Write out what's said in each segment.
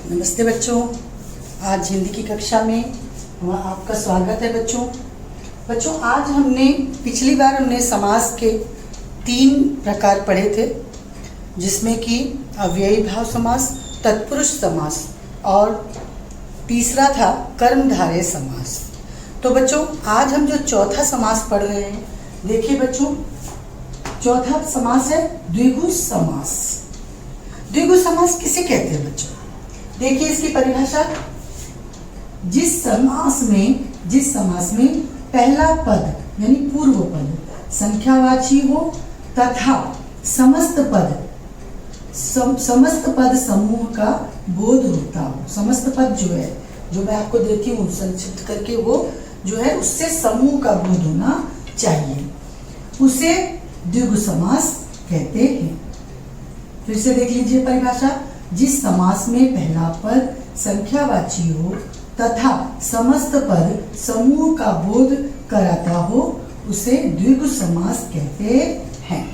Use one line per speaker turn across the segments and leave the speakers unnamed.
नमस्ते बच्चों, आज हिंदी की कक्षा में आपका स्वागत है बच्चों। आज पिछली बार हमने समास के 3 प्रकार पढ़े थे, जिसमें कि अव्ययी भाव समास, तत्पुरुष समास और तीसरा था कर्मधारय समास। तो बच्चों, आज हम जो चौथा समास पढ़ रहे हैं, देखिए बच्चों, चौथा समास है द्विगु समास। द्विगु समास किसे कहते हैं बच्चों? देखिए इसकी परिभाषा, जिस समास में पहला पद यानी पूर्व पद संख्यावाची हो तथा समस्त पद समूह का बोध होता हो। समस्त पद जो मैं आपको देती हूँ संक्षिप्त करके, वो जो है उससे समूह का बोध होना चाहिए, उसे द्विगु समास कहते हैं। फिर से देख लीजिए परिभाषा, जिस समास में पहला पद संख्यावाची हो तथा समस्त पद समूह का बोध कराता हो, उसे द्विगु समास कहते हैं।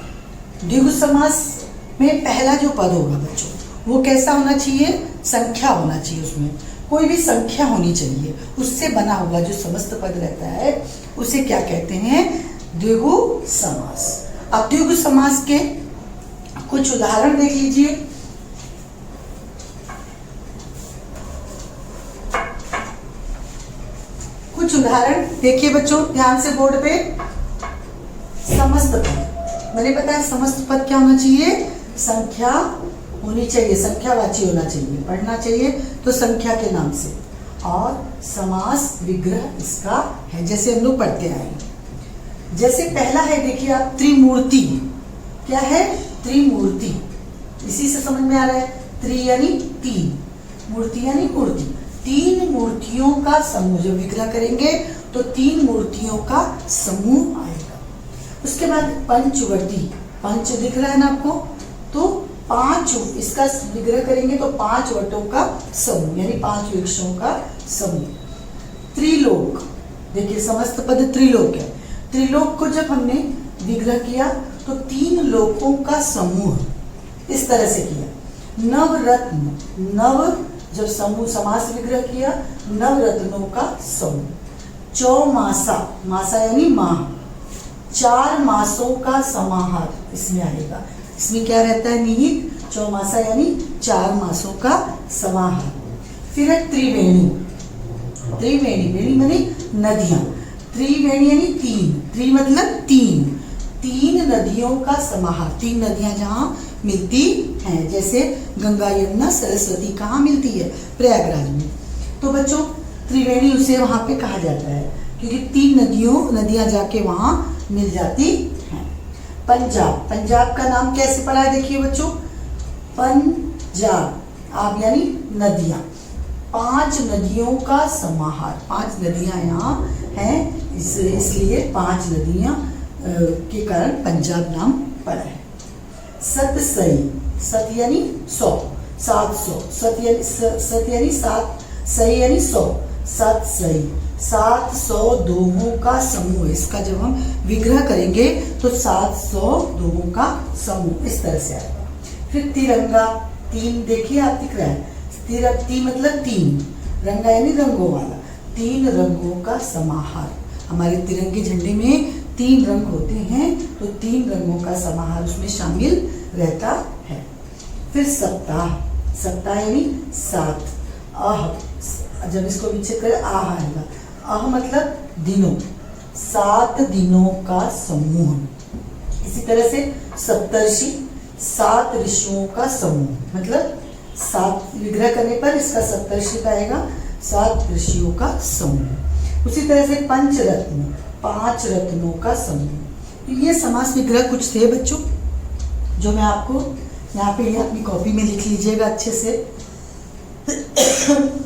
द्विगु समास में पहला जो पद होगा बच्चों, वो कैसा होना चाहिए? संख्या होना चाहिए, उसमें कोई भी संख्या होनी चाहिए, उससे बना हुआ जो समस्त पद रहता है उसे क्या कहते हैं? द्विगु समास। अब द्विगु समास के कुछ उदाहरण देख लीजिए। कुछ उदाहरण देखिए बच्चों, ध्यान से बोर्ड पे। समस्त पद, मैंने बताया समस्त पद क्या होना चाहिए? संख्या होनी चाहिए, संख्यावाची होना चाहिए, पढ़ना चाहिए तो संख्या के नाम से। और समास विग्रह इसका है, जैसे हम लोग पढ़ते आए। जैसे पहला है, देखिए आप, त्रिमूर्ति। क्या है? त्रिमूर्ति। इसी से समझ में आ रहा है, त्रि यानी 3, मूर्ति यानी मूर्ति। 3 मूर्तियों का समूह जब विग्रह करेंगे तो 3 मूर्तियों का समूह आएगा। उसके बाद पंचवटी, पंच दिख रहा है ना आपको, तो 5 इसका विग्रह करेंगे तो 5 वटों का समूह यानी 5 वृक्षों का समूह। त्रिलोक, देखिए समस्त पद त्रिलोक है। त्रिलोक को जब हमने विग्रह किया तो 3 लोकों का समूह, इस तरह से किया। नवरत्न, नव जब समूह समास विग्रह किया, नवरत्नों का समूह। चौमासा, मासा यानी माह, 4 मासों का समाहार इसमें आएगा। इसमें क्या रहता है? निहित। चौमासा यानी 4 मासों का समाहार। फिर है त्रिवेणी। त्रिवेणी, वेणी माने नदियां। त्रिवेणी यानी 3, त्रि मतलब 3 नदियों का समाहार। 3 नदियां जहाँ मिलती हैं, जैसे गंगा, यमुना, सरस्वती कहाँ मिलती है? प्रयागराज में। तो बच्चों, त्रिवेणी उसे वहाँ पे कहा जाता है, क्योंकि 3 नदियां जाके वहाँ मिल जाती हैं। पंजाब, पंजाब का नाम कैसे पड़ा है? देखिए बच्चों, पंजाब, आप यानी नदियां, 5 नदियों का समाहार। 5 नदियां यहाँ हैं, इसलिए 5 नदियां के कारण पंजाब नाम पड़ा है। सतसई, सत यानी 100, 700, सत यानी 7, सही यानी 100, सतसई, 700 दोहों का समूह। इसका जब हम विग्रह करेंगे तो 700 दोहों का समूह, इस तरह से आएगा। फिर तिरंगा, 3 देखिए आप दिख रहा है, ती मतलब 3, रंगा यानी रंगों वाला, 3 रंगों का समाहार। हमारे तिरंगे झंडे में 3 रंग होते हैं, तो 3 रंगों का समाहार उसमें शामिल रहता है। फिर सप्ताह, सप्ताह यानी 7, आह, जब इसको विच्छेद करें आह आएगा। आह मतलब दिनों, 7 दिनों का समूह। इसी तरह से सप्तर्षि, 7 ऋषियों का समूह, मतलब 7 विग्रह करने पर इसका सप्तर्षि आएगा, 7 ऋषियों का समूह। उसी तरह से पंचरत्न, 5 रत्नों का समूह। ये समास विग्रह कुछ थे बच्चों, जो मैं आपको यहाँ पे अपनी कॉपी में लिख लीजिएगा अच्छे से।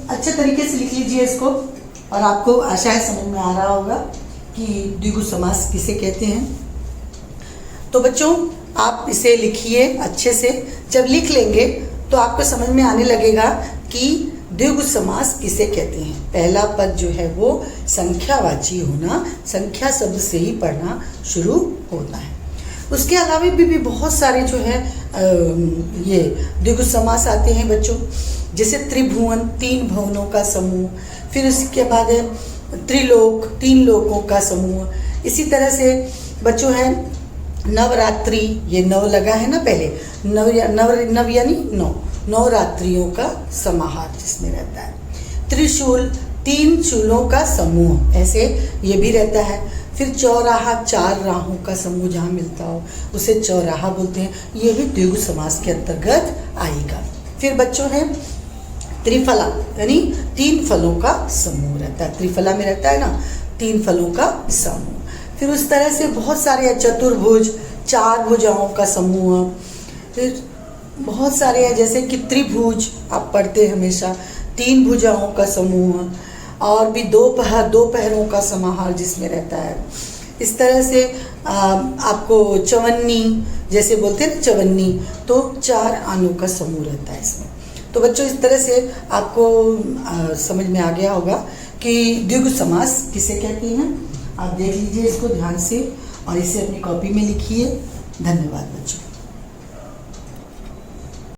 अच्छे तरीके से लिख लीजिए इसको, और आपको आशा है समझ में आ रहा होगा कि द्विगु समास किसे कहते हैं। तो बच्चों, आप इसे लिखिए अच्छे से। जब लिख लेंगे तो आपको समझ में आने लगेगा कि द्विगु समास किसे कहते हैं। पहला पद जो है वो संख्यावाची होना, संख्या शब्द से ही पढ़ना शुरू होता है। उसके अलावा भी बहुत सारे जो है ये द्विगु समास आते हैं बच्चों, जैसे त्रिभुवन, 3 भवनों का समूह, फिर उसके बाद है त्रिलोक, 3 लोकों का समूह। इसी तरह से बच्चों है नवरात्रि, ये नव लगा है ना पहले, नव यानी 9, नवरात्रियों का समाहार जिसमें रहता है। त्रिशूल, 3 शूलों का समूह, ऐसे ये भी रहता है। फिर चौराहा, 4 राहों का समूह जहाँ मिलता हो उसे चौराहा बोलते हैं, ये भी द्विगु समास के अंतर्गत आएगा। फिर बच्चों है त्रिफला, यानी 3 फलों का समूह रहता है, त्रिफला में रहता है ना 3 फलों का समूह। फिर उस तरह से बहुत सारे, चतुर्भुज, 4 भुजाओं का समूह। फिर बहुत सारे हैं, जैसे कि त्रिभुज आप पढ़ते हमेशा, 3 भुजाओं का समूह, और भी 2 पहरों का समाहार जिसमें रहता है। इस तरह से आपको चवन्नी, जैसे बोलते हैं ना चवन्नी, तो 4 आनों का समूह रहता है इसमें। तो बच्चों इस तरह से आपको समझ में आ गया होगा कि द्विगु समास किसे कहते हैं। आप देख लीजिए इसको ध्यान से और इसे अपनी कॉपी में लिखिए। धन्यवाद बच्चों।